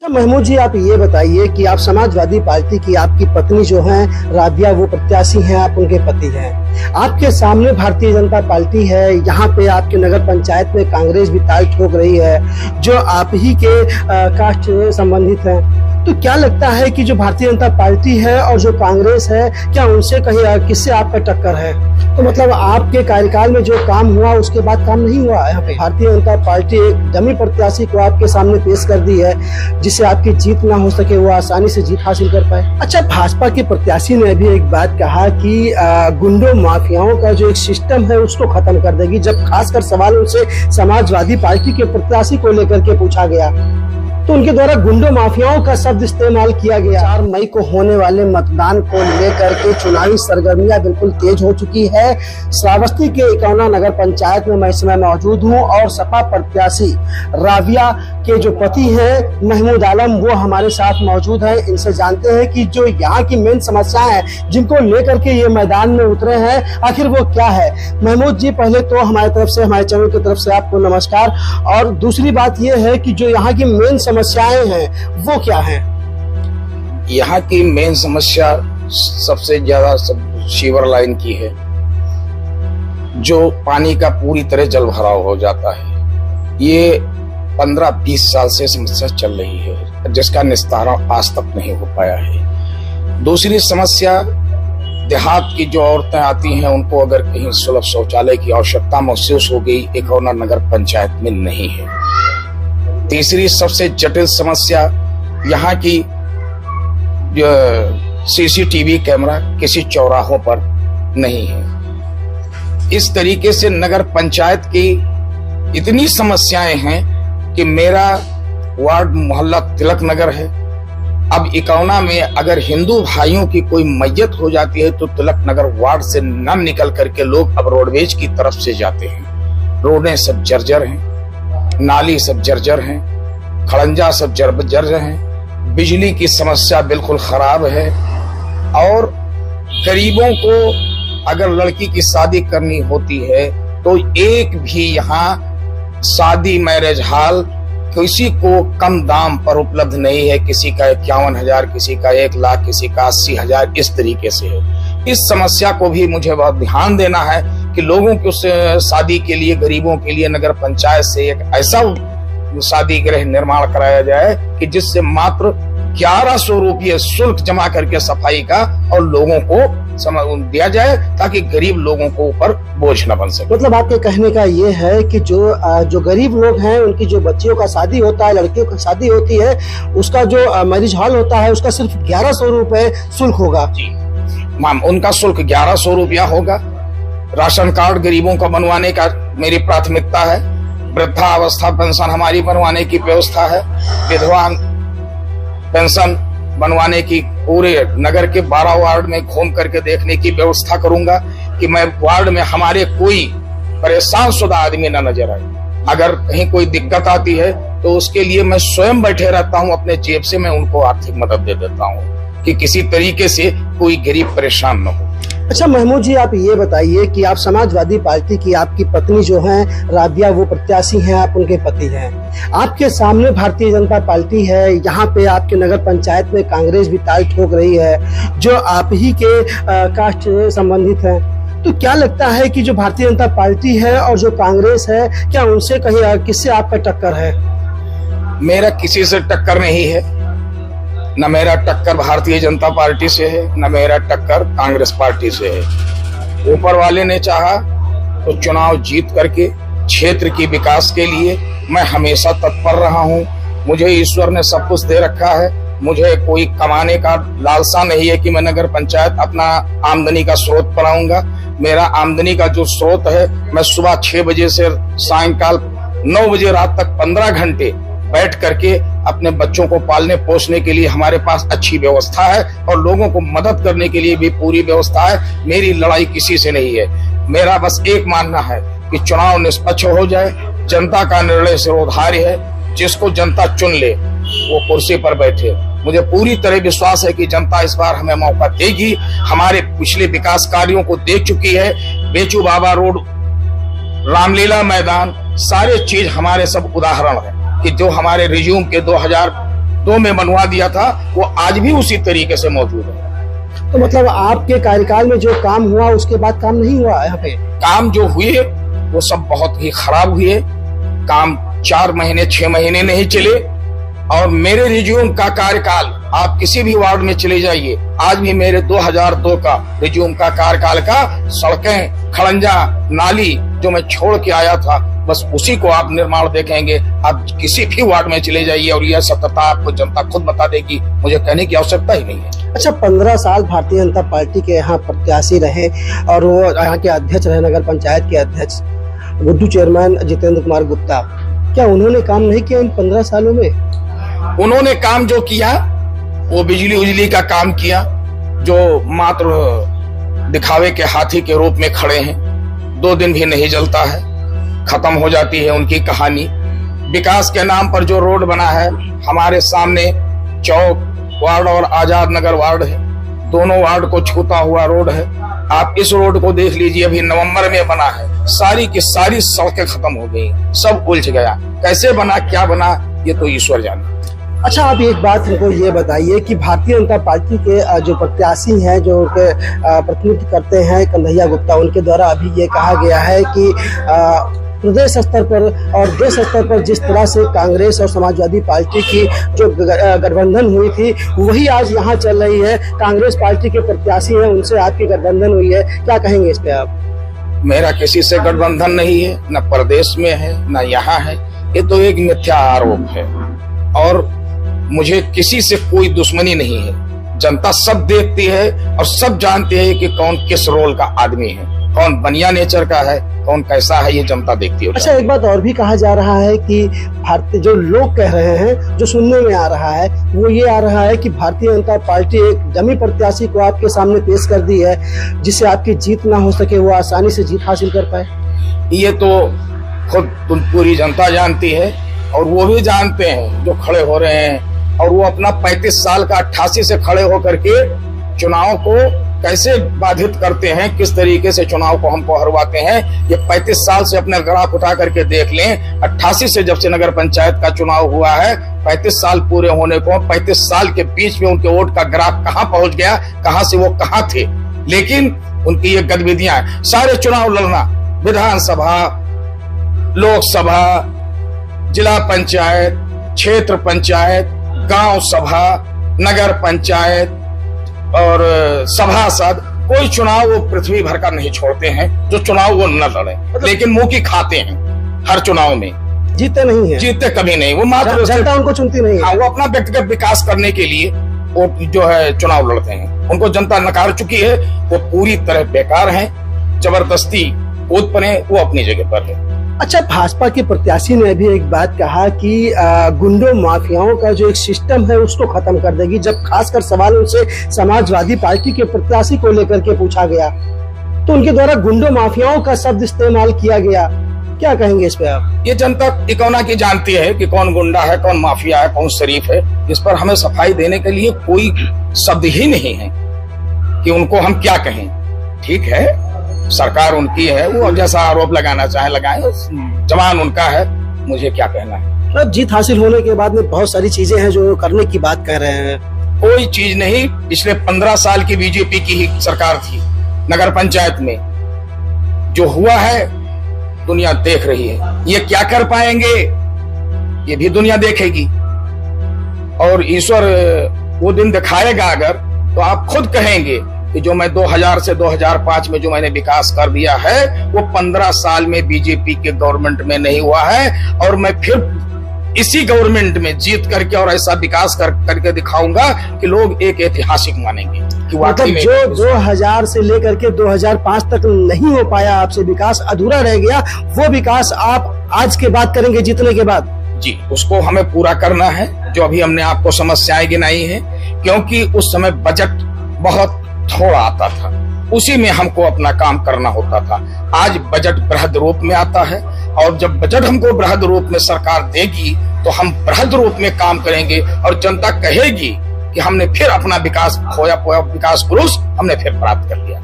महमूद जी, आप ये बताइए कि आप समाजवादी पार्टी की आपकी पत्नी जो हैं राबिया, वो प्रत्याशी हैं, आप उनके पति हैं। आपके सामने भारतीय जनता पार्टी है, यहाँ पे आपके नगर पंचायत में कांग्रेस भी ताल ठोक रही है जो आप ही के कास्ट से संबंधित है। तो क्या लगता है कि जो भारतीय जनता पार्टी है और जो कांग्रेस है, क्या उनसे कहीं किससे आपका टक्कर है? तो मतलब आपके कार्यकाल में जो काम हुआ उसके बाद काम नहीं हुआ यहाँ पे। भारतीय जनता पार्टी एक डमी प्रत्याशी को आपके सामने पेश कर दी है जिससे आपकी जीत ना हो सके, वो आसानी से जीत हासिल कर पाए। अच्छा, भाजपा के प्रत्याशी ने अभी एक बात कहा कि गुंडों माफियाओं का जो एक सिस्टम है उसको खत्म कर देगी। जब खासकर सवाल उनसे समाजवादी पार्टी के प्रत्याशी को लेकर के पूछा गया तो उनके द्वारा गुंडों माफियाओं का शब्द इस्तेमाल किया गया। 4 मई को होने वाले मतदान को लेकर के चुनावी सरगर्मियां बिल्कुल तेज हो चुकी है। श्रावस्ती के इकौना नगर पंचायत में मैं इस समय मौजूद हूं और सपा प्रत्याशी राबिया के जो पति हैं महमूद आलम, वो हमारे साथ मौजूद है। इनसे जानते हैं कि जो यहाँ की मेन समस्याएं हैं जिनको लेकर के ये मैदान में उतरे हैं, आखिर वो क्या है। महमूद जी, पहले तो हमारी तरफ से, हमारे चैनल की तरफ से आपको नमस्कार। और दूसरी बात ये है कि जो यहाँ की मेन समस्याएं हैं वो क्या हैं? यहाँ की मेन समस्या सबसे ज्यादा सीवर लाइन की है, जो पानी का पूरी तरह जल भराव हो जाता है। ये 15-20 साल से समस्या चल रही है जिसका निस्तारण आज तक नहीं हो पाया है। दूसरी समस्या, देहात की जो औरतें आती हैं उनको अगर कहीं सुलभ शौचालय की आवश्यकता महसूस हो गई, इकौना नगर पंचायत में नहीं है। तीसरी सबसे जटिल समस्या, यहाँ की सीसीटीवी कैमरा किसी चौराहों पर नहीं है। इस तरीके से नगर पंचायत की इतनी समस्याएं हैं कि मेरा वार्ड मोहल्ला तिलक नगर है। अब इकौना में अगर हिंदू भाइयों की कोई मैयत हो जाती है तो तिलक नगर वार्ड से न निकल करके लोग अब रोडवेज की तरफ से जाते हैं। रोडें सब जर्जर हैं, नाली सब जर्जर हैं, खड़ंजा सब जर्जर हैं, बिजली की समस्या बिल्कुल खराब है। और गरीबों को अगर लड़की की शादी करनी होती है तो एक भी यहाँ शादी मैरिज हॉल किसी को कम दाम पर उपलब्ध नहीं है। किसी का 51,000, किसी का 1 लाख, किसी का 80,000, इस तरीके से है। इस समस्या को भी मुझे बहुत ध्यान देना है कि लोगों की उस शादी के लिए, गरीबों के लिए नगर पंचायत से एक ऐसा शादी गृह निर्माण कराया जाए कि जिससे मात्र 1100 रुपये शुल्क जमा करके सफाई का और लोगों को दिया जाए ताकि गरीब लोगों को ऊपर बोझ न बन सके। मतलब आपके कहने का ये है कि जो गरीब लोग हैं उनकी जो बच्चियों का शादी होता है, लड़कियों की शादी होती है, उसका जो मैरिज हॉल होता है उसका सिर्फ 1100 रुपए शुल्क होगा। जी मैम, उनका शुल्क 1100 रुपया होगा। राशन कार्ड गरीबों का बनवाने का मेरी प्राथमिकता है। वृद्धावस्था पेंशन हमारी बनवाने की व्यवस्था है। विधवा पेंशन बनवाने की पूरे नगर के 12 वार्ड में घूम करके देखने की व्यवस्था करूंगा कि मैं वार्ड में हमारे कोई परेशान शुदा आदमी न नजर आए। अगर कहीं कोई दिक्कत आती है तो उसके लिए मैं स्वयं बैठे रहता हूं, अपने जेब से मैं उनको आर्थिक मदद दे देता हूं कि किसी तरीके से कोई गरीब परेशान न हो। अच्छा महमूद जी, आप ये बताइए कि आप समाजवादी पार्टी की आपकी पत्नी जो हैं राबिया, वो प्रत्याशी हैं, आप उनके पति हैं। आपके सामने भारतीय जनता पार्टी है, यहाँ पे आपके नगर पंचायत में कांग्रेस भी ताल ठोक रही है जो आप ही के कास्ट से संबंधित है। तो क्या लगता है कि जो भारतीय जनता पार्टी है और जो कांग्रेस है, क्या उनसे कहीं किससे आपका टक्कर है? मेरा किसी से टक्कर नहीं है। न मेरा टक्कर भारतीय जनता पार्टी से है, न मेरा टक्कर कांग्रेस पार्टी से है। ऊपर वाले ने चाहा तो चुनाव जीत करके क्षेत्र की विकास के लिए मैं हमेशा तत्पर रहा हूं। मुझे ईश्वर ने सब कुछ दे रखा है। मुझे कोई कमाने का लालसा नहीं है कि मैं नगर पंचायत अपना आमदनी का स्रोत बनाऊंगा। मेरा आमदनी का जो स्रोत है, मैं सुबह 6 बजे से सायंकाल 9 बजे रात तक 15 घंटे बैठ करके अपने बच्चों को पालने पोसने के लिए हमारे पास अच्छी व्यवस्था है और लोगों को मदद करने के लिए भी पूरी व्यवस्था है। मेरी लड़ाई किसी से नहीं है। मेरा बस एक मानना है कि चुनाव निष्पक्ष हो जाए। जनता का निर्णय सिरोधार्य है। जिसको जनता चुन ले वो कुर्सी पर बैठे। मुझे पूरी तरह विश्वास है कि जनता इस बार हमें मौका देगी। हमारे पिछले विकास कार्यों को देख चुकी है। बेचू बाबा रोड, रामलीला मैदान, सारे चीज हमारे सब उदाहरण है कि जो हमारे रिज्यूम के 2002 में बनवा दिया था, वो आज भी उसी तरीके से मौजूद है। तो मतलब आपके कार्यकाल में जो काम हुआ उसके बाद काम नहीं हुआ यहाँ पे? काम जो हुए वो सब बहुत ही खराब हुए। काम 4 महीने 6 महीने नहीं चले। और मेरे रिज्यूम का कार्यकाल आप किसी भी वार्ड में चले जाइए, आज भी मेरे 2002 का रिज्यूम का कार्यकाल का सड़कें, खड़ंजा, नाली जो मैं छोड़ के आया था, बस उसी को आप निर्माण देखेंगे। आप किसी भी वार्ड में चले जाइए और यह सत्यता आपको जनता खुद बता देगी, मुझे कहने की आवश्यकता ही नहीं है। अच्छा, 15 साल भारतीय जनता पार्टी के यहाँ प्रत्याशी रहे और वो यहाँ के अध्यक्ष रहे, नगर पंचायत के अध्यक्ष गुड्डू चेयरमैन जितेंद्र कुमार गुप्ता। क्या उन्होंने काम नहीं किया इन 15 सालों में? उन्होंने काम जो किया वो बिजली उजली का काम किया, जो मात्र दिखावे के हाथी के रूप में खड़े हैं। 2 दिन भी नहीं जलता है, खत्म हो जाती है उनकी कहानी। विकास के नाम पर जो रोड बना है, हमारे सामने चौक वार्ड और आजाद नगर वार्ड है, दोनों वार्ड को छूता हुआ रोड है। आप इस रोड को देख लीजिए, अभी नवंबर में बना है, सारी की सारी सड़कें खत्म हो गई, सब उलझ गया। कैसे बना, क्या बना, ये तो ईश्वर जाने। अच्छा, आप एक बात हमको ये बताइए कि भारतीय जनता पार्टी के जो प्रत्याशी हैं, जो उनके प्रतिनिधित्व करते हैं कन्हैया गुप्ता, उनके द्वारा अभी ये कहा गया है कि प्रदेश स्तर पर और देश स्तर पर जिस तरह से कांग्रेस और समाजवादी पार्टी की जो गठबंधन हुई थी, वही आज यहाँ चल रही है। कांग्रेस पार्टी के प्रत्याशी हैं, उनसे आपकी गठबंधन हुई है, क्या कहेंगे इस पे आप? मेरा किसी से गठबंधन नहीं है, न प्रदेश में है न यहाँ है। ये तो एक मिथ्या आरोप है और मुझे किसी से कोई दुश्मनी नहीं है। जनता सब देखती है और सब जानती है कि कौन किस रोल का आदमी है, कौन बनिया नेचर का है, कौन कैसा है, ये जनता देखती है। अच्छा, एक बात और भी कहा जा रहा है कि भारतीय जो लोग कह रहे हैं, जो सुनने में आ रहा है, वो ये आ रहा है कि भारतीय जनता पार्टी एक डमी प्रत्याशी को आपके सामने पेश कर दी है, जिससे आपकी जीत ना हो सके, वो आसानी से जीत हासिल कर पाए। ये तो खुद पूरी जनता जानती है और वो भी जानते हैं जो खड़े हो रहे हैं, और वो अपना 35 साल का 88 से खड़े होकर के चुनाव को कैसे बाधित करते हैं, किस तरीके से चुनाव को हमको हरवाते हैं। ये 35 साल से अपने ग्राफ उठा करके देख लें। 88 से जब से नगर पंचायत का चुनाव हुआ है, 35 साल पूरे होने को, 35 साल के बीच में उनके वोट का ग्राफ कहाँ पहुंच गया, कहाँ से वो कहाँ थे। लेकिन उनकी ये गतिविधियां, सारे चुनाव लड़ना, विधानसभा, लोकसभा, जिला पंचायत, क्षेत्र पंचायत, गांव सभा, नगर पंचायत और सभासद, कोई चुनाव वो पृथ्वी भर का नहीं छोड़ते हैं जो चुनाव वो न लड़े, लेकिन मुंह की खाते हैं। हर चुनाव में जीते नहीं है, जीते कभी नहीं, वो मात्र जनता उनको चुनती नहीं है। हाँ, वो अपना व्यक्तिगत विकास करने के लिए वो जो है चुनाव लड़ते हैं। उनको जनता नकार चुकी है, वो पूरी तरह बेकार है, जबरदस्ती कूद पड़े, वो अपनी जगह पर है। अच्छा, भाजपा के प्रत्याशी ने अभी एक बात कहा कि गुंडों माफियाओं का जो एक सिस्टम है उसको खत्म कर देगी। जब खासकर सवाल उनसे समाजवादी पार्टी के प्रत्याशी को लेकर के पूछा गया तो उनके द्वारा गुंडों माफियाओं का शब्द इस्तेमाल किया गया। क्या कहेंगे इस पे आप? ये जनता तिकोना की जानती है कि कौन गुंडा है, कौन माफिया है, कौन शरीफ है। इस पर हमें सफाई देने के लिए कोई शब्द ही नहीं है कि उनको हम क्या कहें। ठीक है, सरकार उनकी है, वो जैसा आरोप लगाना चाहे लगाए, जवान उनका है, मुझे क्या कहना है। अब जीत हासिल होने के बाद में बहुत सारी चीजें हैं जो करने की बात कर रहे हैं। कोई चीज नहीं, पिछले 15 साल की बीजेपी की ही सरकार थी। नगर पंचायत में जो हुआ है दुनिया देख रही है। ये क्या कर पाएंगे ये भी दुनिया देखेगी और ईश्वर वो दिन दिखाएगा। अगर तो आप खुद कहेंगे कि जो मैं 2000 से 2005 में जो मैंने विकास कर दिया है वो 15 साल में बीजेपी के गवर्नमेंट में नहीं हुआ है, और मैं फिर इसी गवर्नमेंट में जीत करके और ऐसा विकास करके दिखाऊंगा कि लोग एक ऐतिहासिक मानेंगे कि वाकई में जो 2000 से लेकर के 2005 तक नहीं हो पाया, आपसे विकास अधूरा रह गया, वो विकास आप आज के बाद करेंगे जीतने के बाद। जी, उसको हमें पूरा करना है। जो अभी हमने आपको समस्याएं गिनाई हैं, क्योंकि उस समय बजट बहुत थोड़ा आता था, उसी में हमको अपना काम करना होता था। आज बजट बृहद रूप में आता है और जब बजट हमको बृहद रूप में सरकार देगी तो हम बृहद रूप में काम करेंगे और जनता कहेगी कि हमने फिर अपना विकास खोया विकास पुरुष हमने फिर प्राप्त कर लिया।